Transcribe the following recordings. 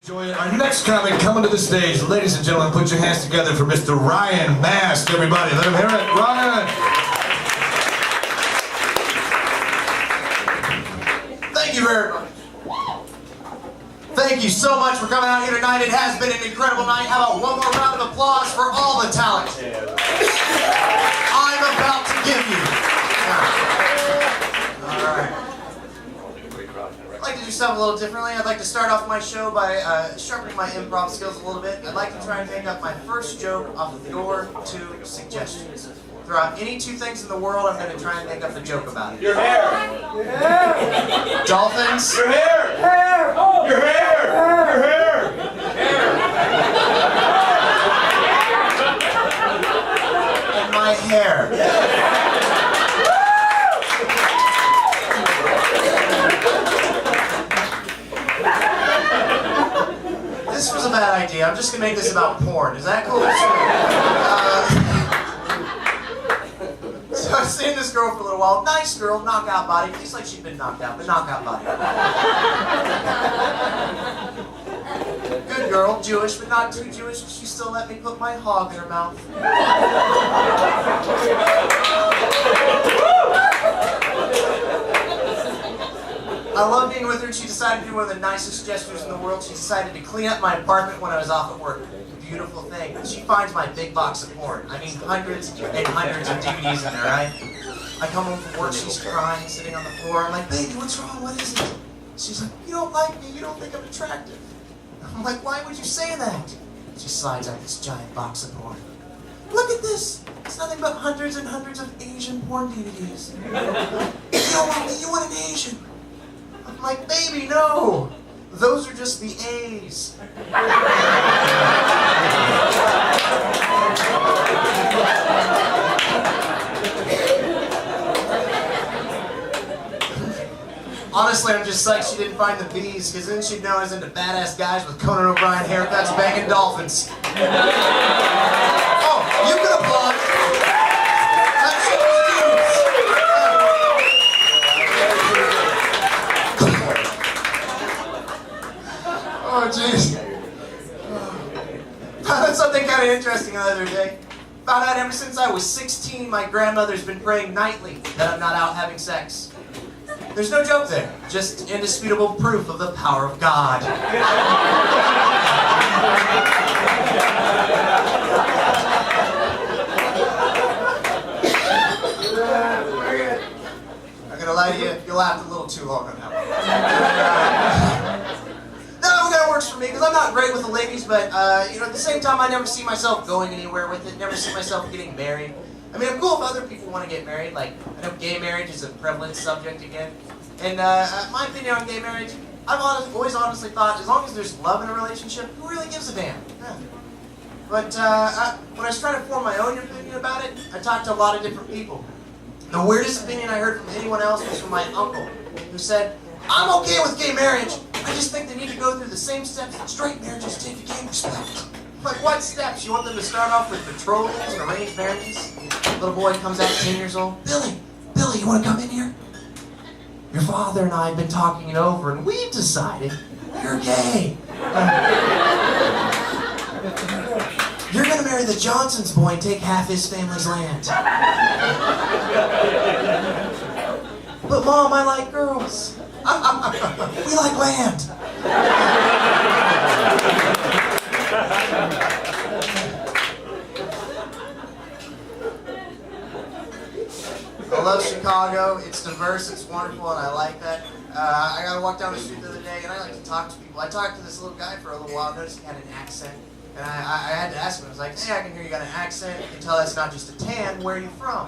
Enjoy our next comic coming to the stage. Ladies and gentlemen, put your hands together for Mr. Ryan Mast. Everybody, let him hear it. Ryan! Thank you very much. Thank you so much for coming out here tonight. It has been an incredible night. How about one more round of applause for all the talent I'm about to give you. All right. I'd like to do something a little differently. I'd like to start off my show by sharpening my improv skills a little bit. I'd like to try and make up my first joke off of your two suggestions. Throw out any two things in the world, I'm going to try and make up a joke about it. Your hair! Your hair! Dolphins? Your hair! Hair! Oh. Your hair! Your hair! And my hair. This was a bad idea. I'm just going to make this about porn. Is that cool? So I was seeing this girl for a little while. Nice girl, knockout body. Tastes like she'd been knocked out, but knockout body. Good girl, Jewish, but not too Jewish. She still let me put my hog in her mouth. I love being with her. She decided to do one of the nicest gestures in the world. She decided to clean up my apartment when I was off at work. Beautiful thing. She finds my big box of porn. I mean, hundreds and hundreds of DVDs in there, right? I come home from work, she's crying, sitting on the floor. I'm like, baby, what's wrong? What is it? She's like, you don't like me. You don't think I'm attractive. I'm like, why would you say that? She slides out this giant box of porn. Look at this. It's nothing but hundreds and hundreds of Asian porn DVDs. You don't want me. You want an Asian. I'm like, baby, no. Those are just the A's. Honestly, I'm just psyched she didn't find the B's, because then she'd know I was into badass guys with Conan O'Brien haircuts banging dolphins. Oh, you can applaud. That's oh, jeez. I found something kind of interesting the other day. Found out ever since I was 16, my grandmother's been praying nightly that I'm not out having sex. There's no joke there, just indisputable proof of the power of God. I'm gonna lie to you, you laughed a little too long on that one. No, that works for me, because I'm not great with the ladies, but you know, at the same time, I never see myself going anywhere with it, never see myself getting married. I mean, I'm cool if other people want to get married, like, I know gay marriage is a prevalent subject again, and my opinion on gay marriage, I've always honestly thought, as long as there's love in a relationship, who really gives a damn? Yeah. But when I was trying to form my own opinion about it, I talked to a lot of different people. The weirdest opinion I heard from anyone else was from my uncle, who said, I'm okay with gay marriage, I just think they need to go through the same steps that straight marriages take to gain respect. Like, what steps? You want them to start off with betrothals and arranged marriages? Little boy comes out 10 years old. Billy, you want to come in here? Your father and I have been talking it over, and we've decided you're gay. You're going to marry the Johnson's boy and take half his family's land. But Mom, I like girls. We like land. I love Chicago. It's diverse, it's wonderful, and I like that. I got to walk down the street the other day, and I like to talk to people. I talked to this little guy for a little while. I noticed he had an accent. And I had to ask him, I was like, hey, I can hear you got an accent. You can tell that's not just a tan. Where are you from?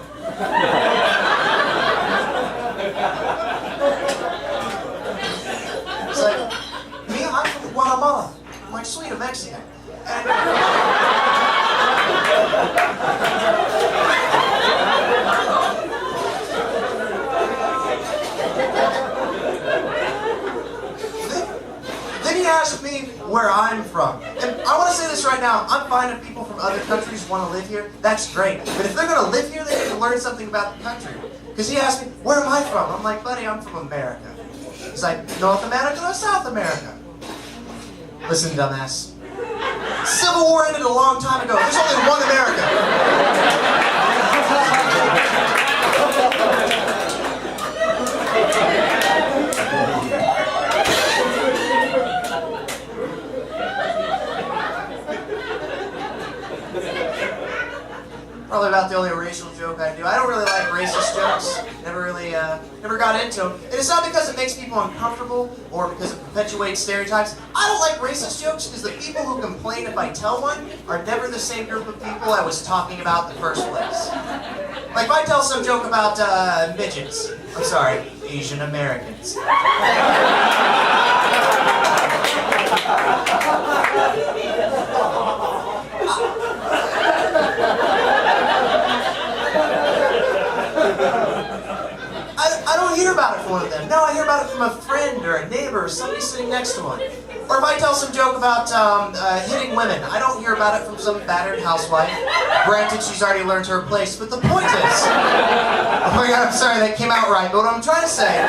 He's like, me? I'm from Guatemala. I'm like, sweet, a Mexican. And then he asked me where I'm from. And I want to say this right now, I'm fine if people from other countries want to live here. That's great. But if they're going to live here, they need to learn something about the country. Because he asked me, where am I from? I'm like, buddy, I'm from America. He's like, North America or South America? Listen, dumbass. Civil War ended a long time ago. There's only one America. Probably about the only racial joke I do. I don't really like racist jokes. Never got into them. And it's not because it makes people uncomfortable or because it perpetuates stereotypes. I don't like racist jokes because the people who complain if I tell one are never the same group of people I was talking about in the first place. Like if I tell some joke about midgets, I'm sorry, Asian Americans. I don't hear about it from one of them. No, I hear about it from a friend or a neighbor or somebody sitting next to one. Or if I tell some joke about hitting women, I don't hear about it from some battered housewife. Granted, she's already learned her place, but the point is... Oh my god, I'm sorry, that came out right, but what I'm trying to say...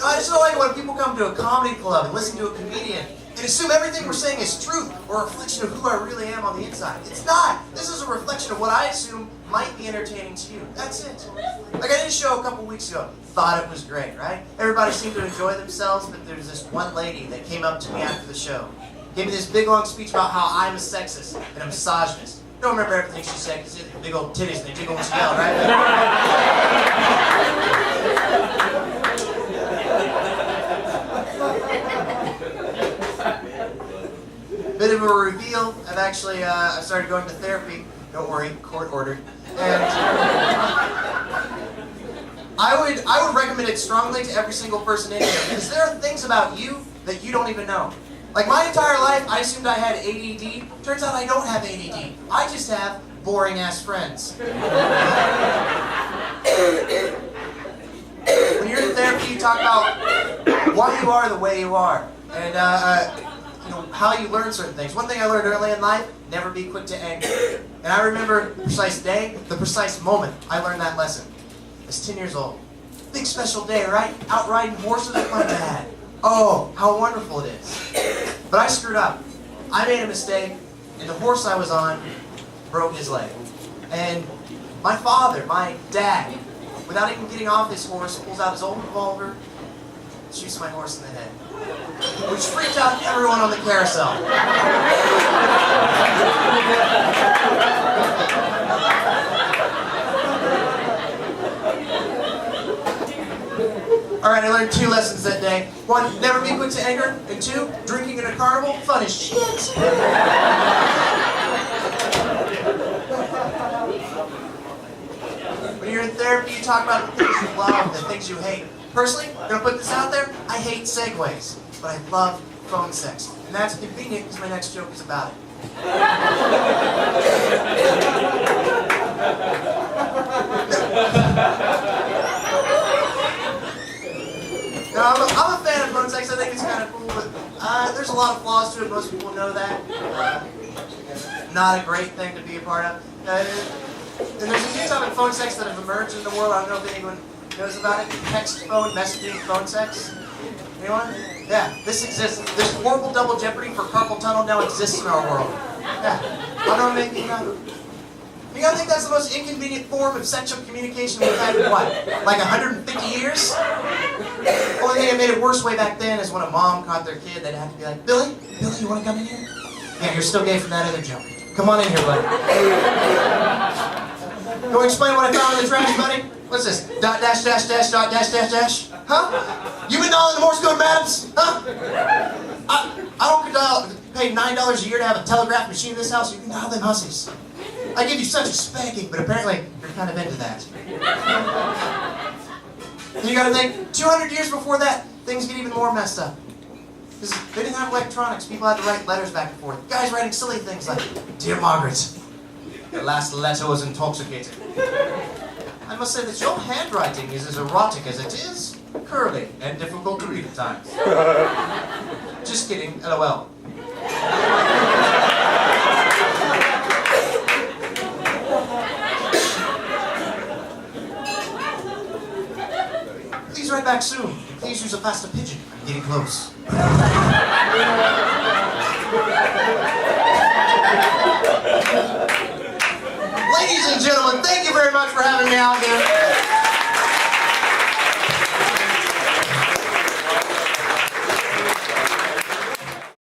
I just don't like it when people come to a comedy club and listen to a comedian and assume everything we're saying is truth or a reflection of who I really am on the inside. It's not. This is a reflection of what I assume might be entertaining to you. That's it. Like I did a show a couple weeks ago. Thought it was great, right? Everybody seemed to enjoy themselves, but there's this one lady that came up to me after the show. Gave me this big long speech about how I'm a sexist and a misogynist. I don't remember everything she said because it's big old titties and they jiggle when she yelled, right? Bit of a reveal. I've started going to therapy. Don't worry, court ordered. And I would recommend it strongly to every single person in here because there are things about you that you don't even know. Like my entire life, I assumed I had ADD. Turns out I don't have ADD. I just have boring ass friends. When you're in therapy, you talk about why you are the way you are, and how you learn certain things. One thing I learned early in life: never be quick to anger. And I remember the precise day, the precise moment I learned that lesson. I was 10 years old. Big special day, right? Out riding horses with my dad. Oh, how wonderful it is. But I screwed up. I made a mistake, and the horse I was on broke his leg. And my father, my dad, without even getting off his horse, pulls out his old revolver, shoots my horse in the head, which freaked out everyone on the carousel. Alright, I learned 2 lessons that day. 1, never be quick to anger, and 2, drinking in a carnival, fun as shit. When you're in therapy, you talk about the things you love and the things you hate. Personally, I'm going to put this out there, I hate segways, but I love phone sex. And that's convenient because my next joke is about it. No, I'm a fan of phone sex. I think it's kind of cool, but there's a lot of flaws to it. Most people know that. Not a great thing to be a part of. And there's a new type of phone sex that have emerged in the world. I don't know if anyone knows about it. Text phone, messaging phone sex. Anyone? Yeah, this exists. This horrible double jeopardy for carpal tunnel now exists in our world. Yeah. I don't know anything about it. You gotta think that's the most inconvenient form of sexual communication we've had in what? Like 150 years? Only thing that made it worse way back then is when a mom caught their kid, they'd have to be like, Billy, you wanna come in here? Yeah, you're still gay from that other joke. Come on in here, buddy. Can we explain what I found in the trash, buddy? What's this? Dot dash dash dash dot dash dash dash? Huh? You been dialing the Morse code, Babs? Huh? I don't pay $9 a year to have a telegraph machine in this house. You can dial them hussies. I give you such a spanking, but apparently you're kind of into that. And you gotta think, 200 years before that, things get even more messed up. Because they didn't have electronics, people had to write letters back and forth. Guys writing silly things like, Dear Margaret, your last letter was intoxicating. I must say that your handwriting is as erotic as it is curly and difficult to read at times. Just kidding, LOL. Please write back soon. Please use a faster pigeon. Getting close. Ladies and gentlemen, thank you very much for having me out here.